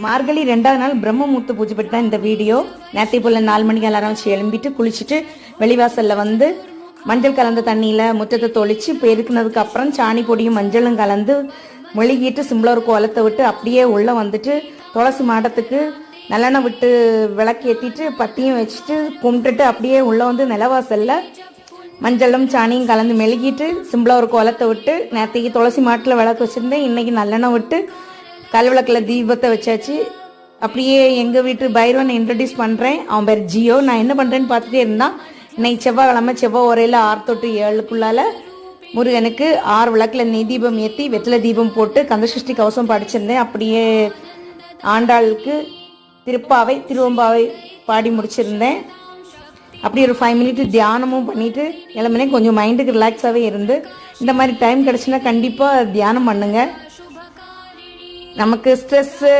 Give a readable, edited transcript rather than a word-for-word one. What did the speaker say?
மார்கழி 2வது நாள் பிரம்மமுகூர்த்த பூஜை பற்றி தான் இந்த வீடியோ. நேற்றை போல் 4 மணிக்கு அலாரம் வச்சு எழும்பிட்டு குளிச்சுட்டு வெளிவாசலில் வந்து மஞ்சள் கலந்த தண்ணியில் முற்றத்தை தொளிச்சு பெருக்குனதுக்கு அப்புறம் சாணி பொடியும் மஞ்சளும் கலந்து மொழிகிட்டு சிம்பிளாக ஒரு கோலத்தை விட்டு அப்படியே உள்ளே வந்துட்டு துளசி மாடத்துக்கு நல்லெண்ணெய் விட்டு விளக்கேற்றிட்டு பத்தியும் வச்சுட்டு கும்பிட்டுட்டு அப்படியே உள்ளே வந்து நிலவாசலில் மஞ்சளும் சாணியும் கலந்து மெழுகிட்டு சிம்பிளாக ஒரு கோலத்தை விட்டு நேற்றைக்கு துளசி மாட்டில் விளக்கு வச்சுருந்தேன். இன்றைக்கி நல்லெண்ணெய் விட்டு கல்விளக்கில் தீபத்தை வச்சாச்சு. அப்படியே எங்கள் வீட்டு பைரவனை இன்ட்ரடியூஸ் பண்ணுறேன். அவன் பேர் ஜியோ. நான் என்ன பண்ணுறேன்னு பார்த்துட்டே இருந்தான். இன்னைக்கு செவ்வாய்க்கிழமை செவ்வாய் உரையில் 6 to 7 முருகனுக்கு 6 விளக்கில் நெய் தீபம் ஏற்றி வெற்றிலை தீபம் போட்டு கந்தசஷ்டி கவசம் படிச்சிருந்தேன். அப்படியே ஆண்டாளுக்கு திருப்பாவை திருவம்பாவை பாடி முடிச்சிருந்தேன். அப்படி ஒரு 5 minutes தியானமும் பண்ணிவிட்டு எல்லாமே கொஞ்சம் மைண்டுக்கு ரிலாக்ஸாகவே இருந்து. இந்த மாதிரி டைம் கிடச்சுன்னா கண்டிப்பாக தியானம் பண்ணுங்கள். நமக்கு ஸ்ட்ரெஸ்ஸு